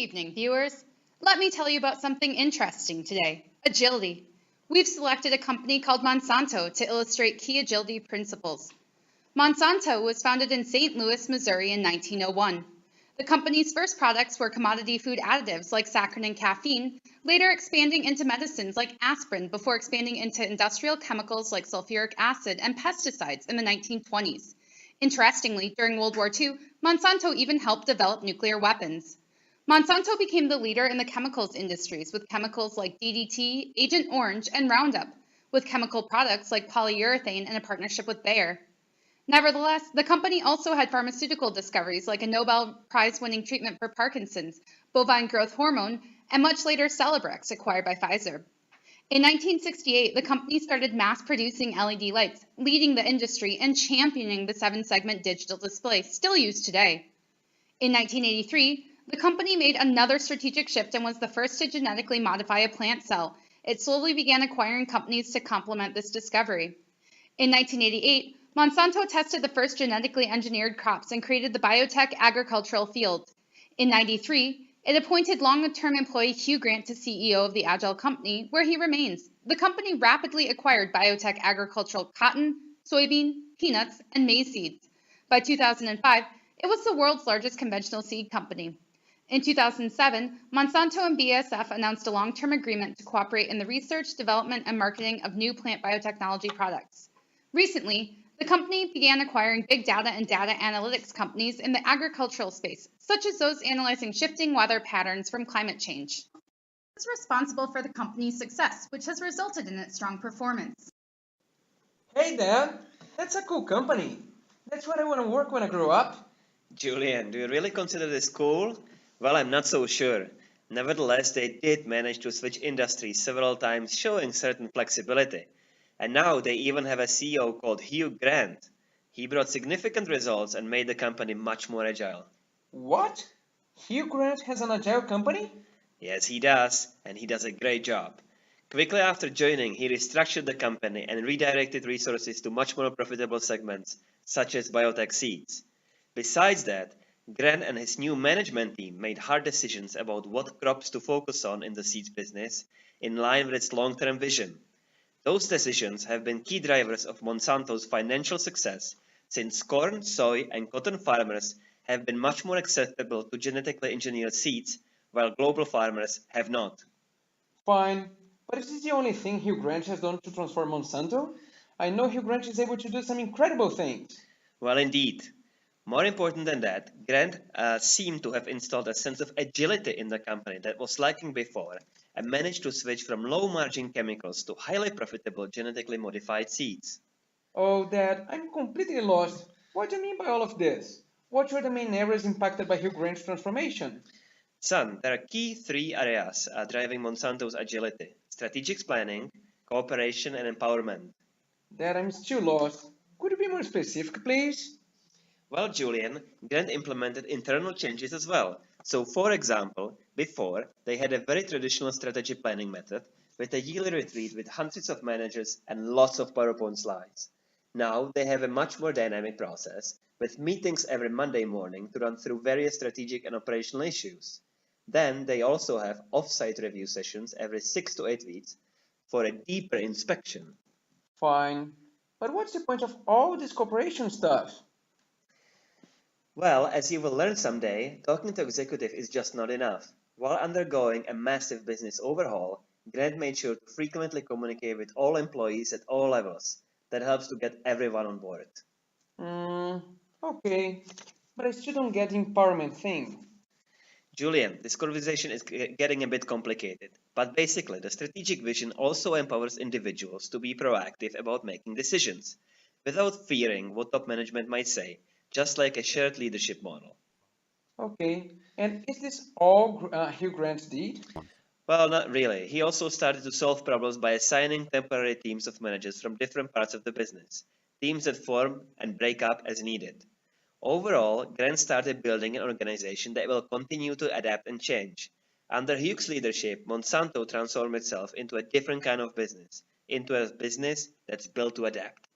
evening, viewers. Let me tell you about something interesting today, agility. We've selected a company called Monsanto to illustrate key agility principles. Monsanto was founded in St. Louis, Missouri in 1901. The company's first products were commodity food additives like saccharin and caffeine, later expanding into medicines like aspirin before expanding into industrial chemicals like sulfuric acid and pesticides in the 1920s. Interestingly, during World War II, Monsanto even helped develop nuclear weapons. Monsanto became the leader in the chemicals industries with chemicals like DDT, Agent Orange, and Roundup, with chemical products like polyurethane in a partnership with Bayer. Nevertheless, the company also had pharmaceutical discoveries like a Nobel Prize-winning treatment for Parkinson's, bovine growth hormone, and much later Celebrex, acquired by Pfizer. In 1968, the company started mass-producing LED lights, leading the industry and championing the 7-segment digital display still used today. In 1983, the company made another strategic shift and was the first to genetically modify a plant cell. It slowly began acquiring companies to complement this discovery. In 1988, Monsanto tested the first genetically engineered crops and created the biotech agricultural field. In 1993, it appointed long-term employee Hugh Grant to CEO of the Agile company, where he remains. The company rapidly acquired biotech agricultural cotton, soybean, peanuts, and maize seeds. By 2005, it was the world's largest conventional seed company. In 2007, Monsanto and BASF announced a long-term agreement to cooperate in the research, development, and marketing of new plant biotechnology products. Recently, the company began acquiring big data and data analytics companies in the agricultural space, such as those analyzing shifting weather patterns from climate change. This is responsible for the company's success, which has resulted in its strong performance. Hey Dad, that's a cool company. That's what I want to work when I grow up. Julian, do you really consider this cool? Well, I'm not so sure. Nevertheless, they did manage to switch industries several times, showing certain flexibility. And now they even have a CEO called Hugh Grant. He brought significant results and made the company much more agile. What? Hugh Grant has an agile company? Yes, he does, and he does a great job. Quickly after joining, he restructured the company and redirected resources to much more profitable segments, such as biotech seeds. Besides that, Grant and his new management team made hard decisions about what crops to focus on in the seeds business, in line with its long-term vision. Those decisions have been key drivers of Monsanto's financial success, since corn, soy, and cotton farmers have been much more acceptable to genetically engineered seeds, while global farmers have not. Fine, but is this the only thing Hugh Grant has done to transform Monsanto? I know Hugh Grant is able to do some incredible things. Well, indeed. More important than that, Grant seemed to have installed a sense of agility in the company that was lacking before and managed to switch from low-margin chemicals to highly profitable genetically modified seeds. Oh, Dad, I'm completely lost. What do you mean by all of this? What were the main areas impacted by Hugh Grant's transformation? Son, there are key three areas driving Monsanto's agility: strategic planning, cooperation, and empowerment. Dad, I'm still lost. Could you be more specific, please? Well, Julian, Grant implemented internal changes as well. So, for example, before, they had a very traditional strategy planning method with a yearly retreat with hundreds of managers and lots of PowerPoint slides. Now, they have a much more dynamic process with meetings every Monday morning to run through various strategic and operational issues. Then, they also have off-site review sessions every 6 to 8 weeks for a deeper inspection. Fine. But what's the point of all this cooperation stuff? Well, as you will learn someday, talking to executive is just not enough. While undergoing a massive business overhaul, Grant made sure to frequently communicate with all employees at all levels. That helps to get everyone on board. Okay. But I still don't get the empowerment thing. Julian, this conversation is getting a bit complicated, but basically the strategic vision also empowers individuals to be proactive about making decisions, without fearing what top management might say, just like a shared leadership model. Okay. And is this all Hugh Grant did? Well, not really. He also started to solve problems by assigning temporary teams of managers from different parts of the business, teams that form and break up as needed. Overall, Grant started building an organization that will continue to adapt and change. Under Hugh's leadership, Monsanto transformed itself into a different kind of business, into a business that's built to adapt.